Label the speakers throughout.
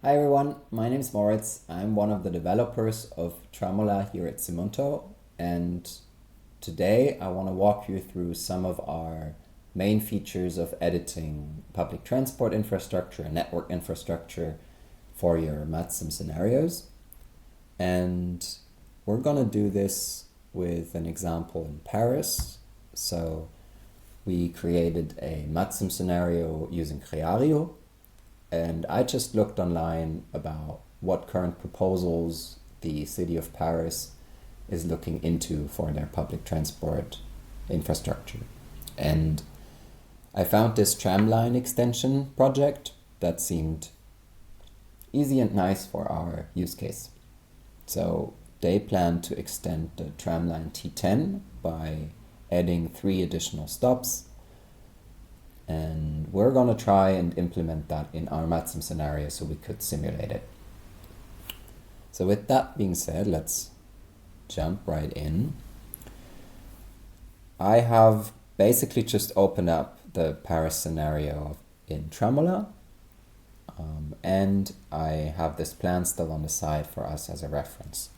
Speaker 1: Hi everyone, my name is Moritz. I'm one of the developers of Tramola here at Simonto, and today I want to walk you through some of our main features of editing public transport infrastructure and network infrastructure for your MATSim scenarios. And we're going to do this with an example in Paris. So we created a MATSim scenario using Creario. And I just looked online about what current proposals the city of Paris is looking into for their public transport infrastructure. And I found this tramline extension project that seemed easy and nice for our use case. So they plan to extend the tramline T10 by adding 3 additional stops. And we're going to try and implement that in our MATSim scenario so we could simulate it. So with that being said, let's jump right in. I have basically just opened up the Paris scenario in Tramola, and I have this plan still on the side for us as a reference.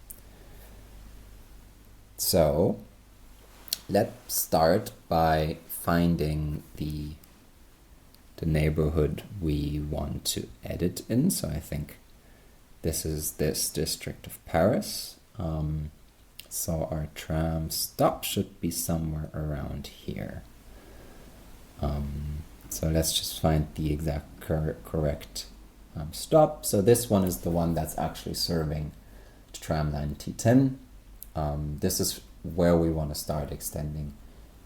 Speaker 1: So let's start by finding the neighborhood we want to edit in. So I think this is this district of Paris. So our tram stop should be somewhere around here. So let's just find the exact correct stop. So this one is the one that's actually serving the tramline T10. This is where we want to start extending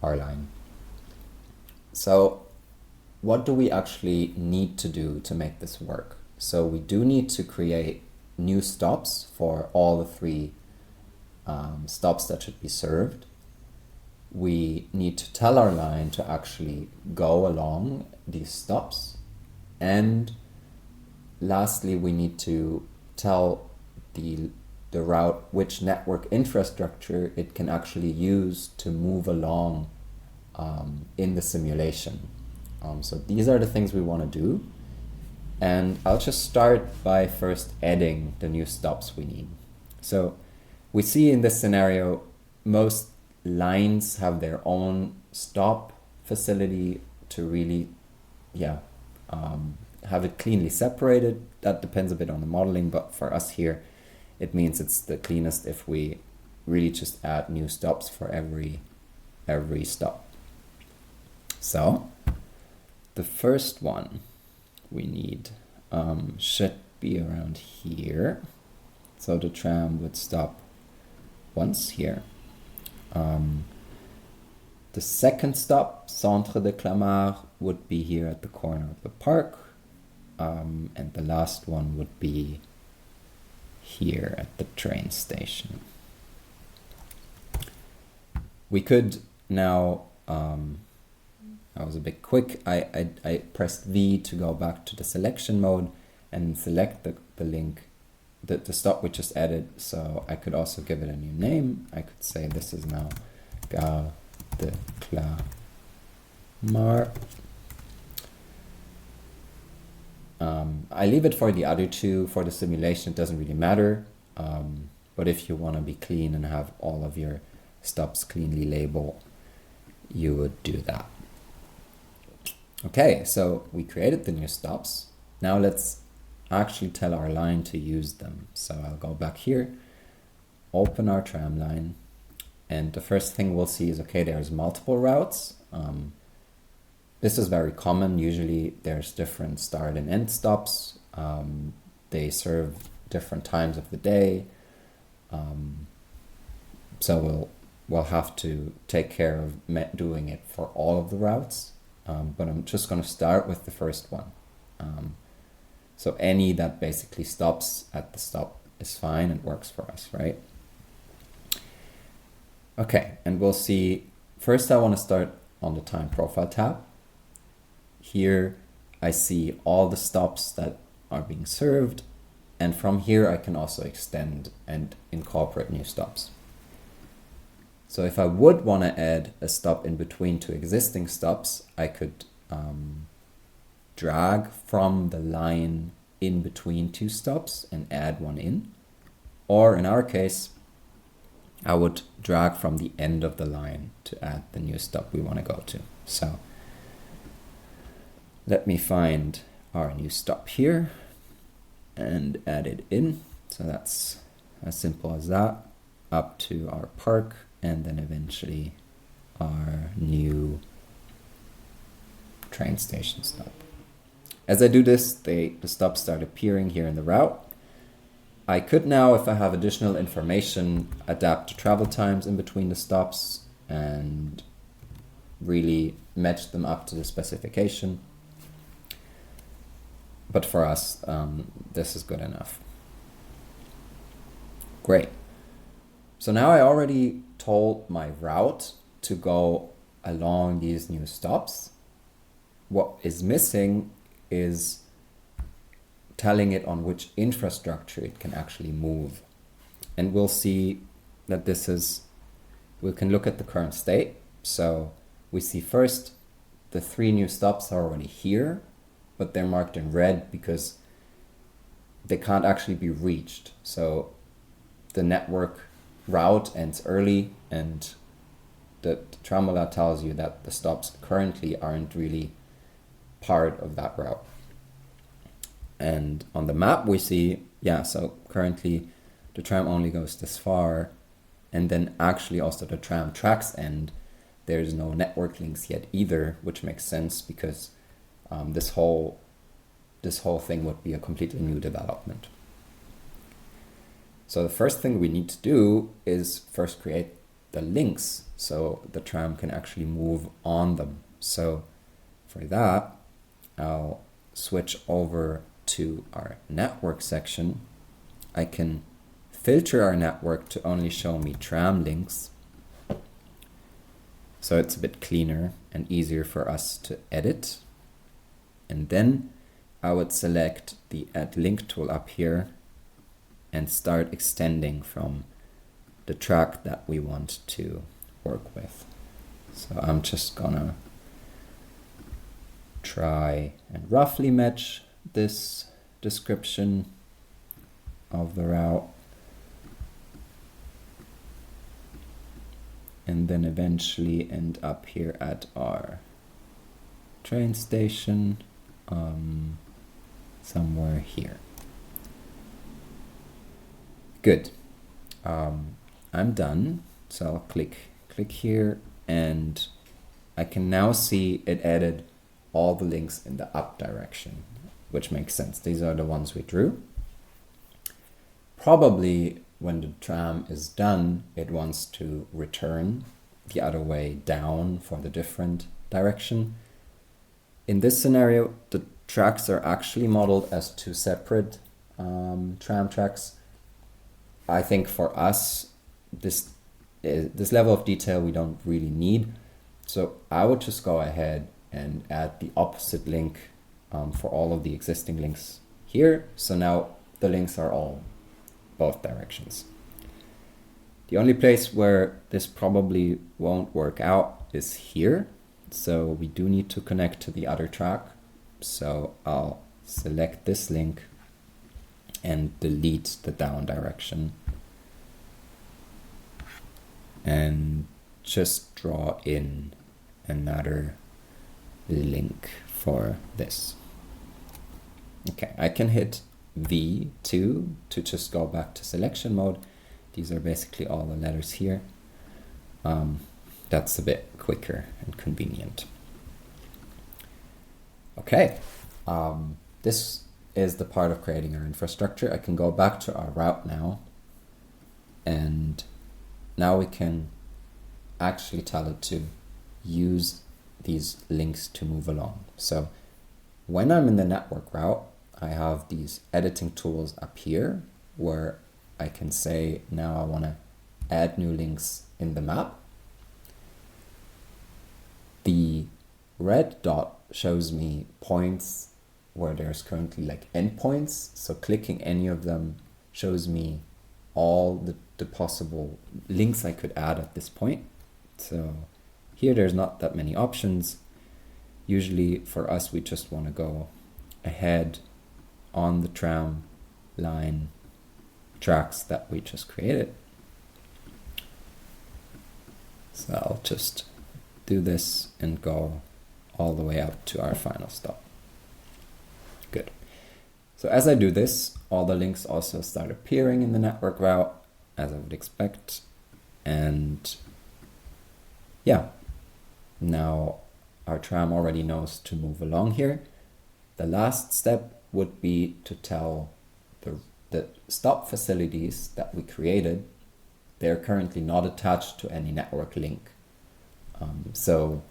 Speaker 1: our line. So what do we actually need to do to make this work? So we do need to create new stops for all the 3 stops that should be served. We need to tell our line to actually go along these stops. And lastly, we need to tell the route which network infrastructure it can actually use to move along in the simulation. So these are the things we want to do. And I'll just start by first adding the new stops we need. So we see in this scenario, most lines have their own stop facility to really, have it cleanly separated. That depends a bit on the modeling, but for us here, it means it's the cleanest if we really just add new stops for every stop. So the first one we need should be around here. So the tram would stop once here. The second stop, Centre de Clamart, would be here at the corner of the park. And the last one would be here at the train station. We could now, I was a bit quick, I pressed V to go back to the selection mode and select the link, the stop we just added. So I could also give it a new name. I could say this is now Gare de Clamart. I leave it for the other 2. For the simulation, it doesn't really matter. But if you want to be clean and have all of your stops cleanly labeled, you would do that. Okay, so we created the new stops. Now let's actually tell our line to use them. So I'll go back here, open our tram line, and the first thing we'll see is, okay, there's multiple routes. This is very common. Usually there's different start and end stops. They serve different times of the day. So we'll have to take care of doing it for all of the routes. But I'm just going to start with the first one. So any that basically stops at the stop is fine and works for us, right? Okay, and we'll see. First, I want to start on the time profile tab. Here, I see all the stops that are being served. And from here, I can also extend and incorporate new stops. So if I would want to add a stop in between 2 existing stops, I could drag from the line in between two stops and add one in. Or in our case, I would drag from the end of the line to add the new stop we want to go to. So let me find our new stop here and add it in. So that's as simple as that, up to our park, and then eventually our new train station stop. As I do this, the stops start appearing here in the route. I could now, if I have additional information, adapt the travel times in between the stops and really match them up to the specification. But for us, this is good enough. Great. So now I already told my route to go along these new stops. What is missing is telling it on which infrastructure it can actually move. And we'll see that we can look at the current state. So we see first the 3 new stops are already here, but they're marked in red because they can't actually be reached. So the network route ends early, and the Tramola tells you that the stops currently aren't really part of that route. And on the map we see, so currently the tram only goes this far, and then actually also the tram tracks end. There's no network links yet either, which makes sense because this whole thing would be a completely new development. So the first thing we need to do is first create the links so the tram can actually move on them. So for that, I'll switch over to our network section. I can filter our network to only show me tram links, so it's a bit cleaner and easier for us to edit. And then I would select the Add Link tool up here and start extending from the track that we want to work with. So I'm just gonna try and roughly match this description of the route, and then eventually end up here at our train station, somewhere here. Good. I'm done. So I'll click here, and I can now see it added all the links in the up direction, which makes sense. These are the ones we drew. Probably when the tram is done, it wants to return the other way down for the different direction. In this scenario, the tracks are actually modeled as 2 separate tram tracks. I think for us, this level of detail we don't really need. So I would just go ahead and add the opposite link for all of the existing links here. So now the links are all both directions. The only place where this probably won't work out is here. So we do need to connect to the other track. So I'll select this link and delete the down direction, and just draw in another link for this. Okay, I can hit V2 to just go back to selection mode. These are basically all the letters here. That's a bit quicker and convenient. Okay, this is the part of creating our infrastructure. I can go back to our route now, and now we can actually tell it to use these links to move along. So when I'm in the network route, I have these editing tools up here where I can say, now I want to add new links in the map. The red dot shows me points where there's currently like endpoints. So clicking any of them shows me all the possible links I could add at this point. So here there's not that many options. Usually for us, we just want to go ahead on the tram line tracks that we just created. So I'll just do this and go all the way up to our final stop. Good. So as I do this, all the links also start appearing in the network route, as I would expect. And yeah, now our tram already knows to move along here. The last step would be to tell the stop facilities that we created, they're currently not attached to any network link. So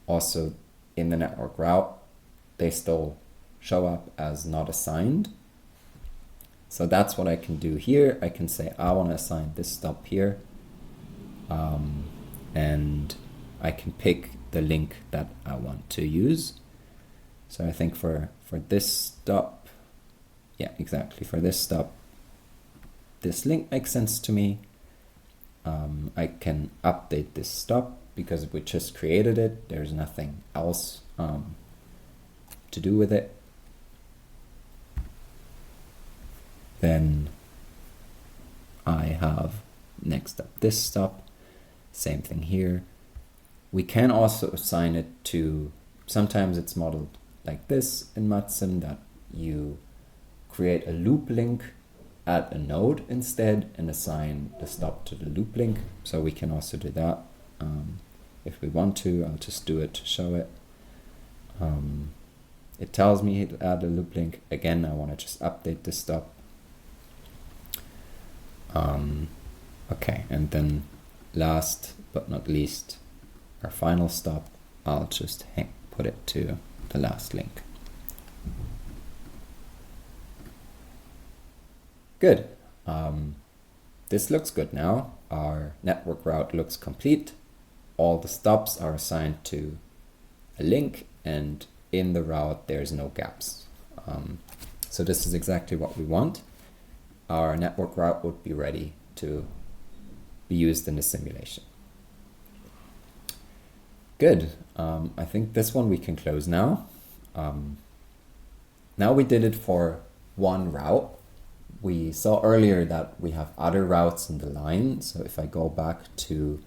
Speaker 1: also in the network route, they still show up as not assigned. So that's what I can do here. I can say I want to assign this stop here, and I can pick the link that I want to use. So I think for this stop, yeah, exactly, for this stop, this link makes sense to me. I can update this stop because we just created it. There's nothing else to do with it. Then I have next up this stop, same thing here. We can also assign it to, sometimes it's modeled like this in MATSim, that you create a loop link, add a node instead, and assign the stop to the loop link. So we can also do that if we want to. I'll just do it to show it. It tells me to add a loop link. Again, I want to just update this stop. Okay, and then last but not least, our final stop, I'll just put it to the last link. Good. This looks good now. Our network route looks complete. All the stops are assigned to a link, and in the route there's no gaps. So this is exactly what we want. Our network route would be ready to be used in the simulation. Good. I think this one we can close now. Now we did it for one route. We saw earlier that we have other routes in the line. So if I go back to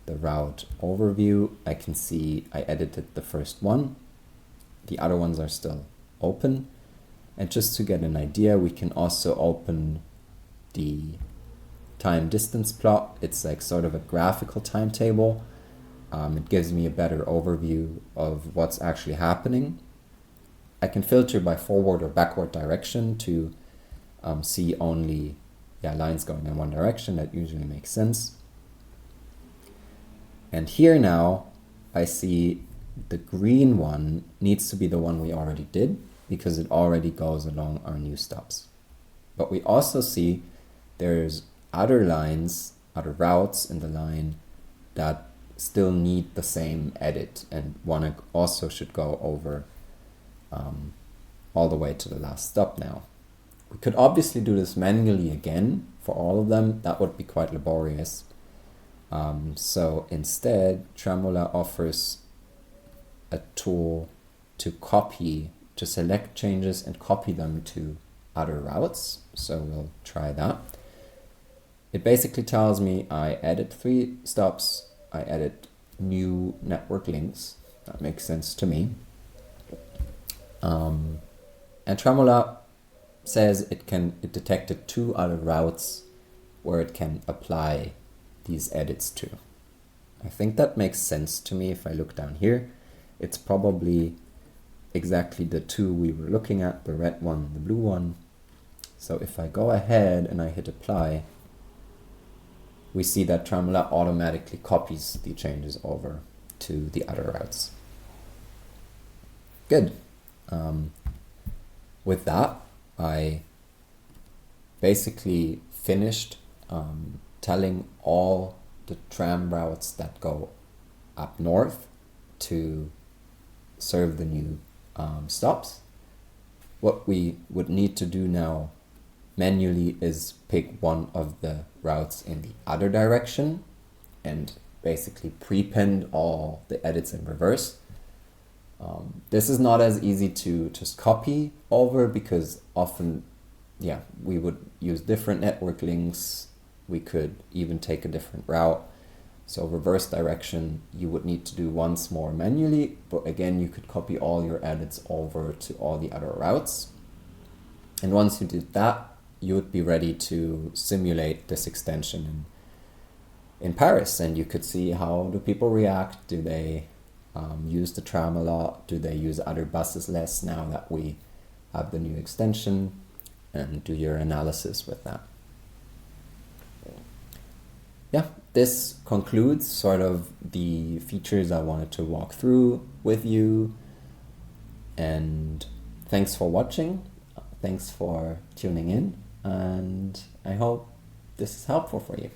Speaker 1: the route overview, I can see I edited the first one. The other ones are still open. And just to get an idea, we can also open the time distance plot. It's like sort of a graphical timetable. It gives me a better overview of what's actually happening. I can filter by forward or backward direction to see only lines going in one direction. That usually makes sense. And here now I see the green one needs to be the one we already did because it already goes along our new stops. But we also see there's other lines, other routes in the line that still need the same edit and also should go over all the way to the last stop now. We could obviously do this manually again for all of them. That would be quite laborious. So instead, Tramola offers a tool to select changes and copy them to other routes. So we'll try that. It basically tells me I added 3 stops, I added new network links. That makes sense to me. And Tramola says it detected 2 other routes where it can apply these edits to. I think that makes sense to me if I look down here. It's probably exactly the 2 we were looking at, the red one, the blue one. So if I go ahead and I hit apply, we see that Tramola automatically copies the changes over to the other routes. Good. With that, I basically finished telling all the tram routes that go up north to serve the new stops. What we would need to do now manually is pick one of the routes in the other direction and basically prepend all the edits in reverse. This is not as easy to just copy over because often, we would use different network links. We could even take a different route. So reverse direction, you would need to do once more manually, but again, you could copy all your edits over to all the other routes. And once you did that, you would be ready to simulate this extension in Paris, and you could see how do people react. Do they use the Tramola? Do they use other buses less now that we have the new extension? And do your analysis with that. Yeah, this concludes sort of the features I wanted to walk through with you. And thanks for watching. Thanks for tuning in. And I hope this is helpful for you.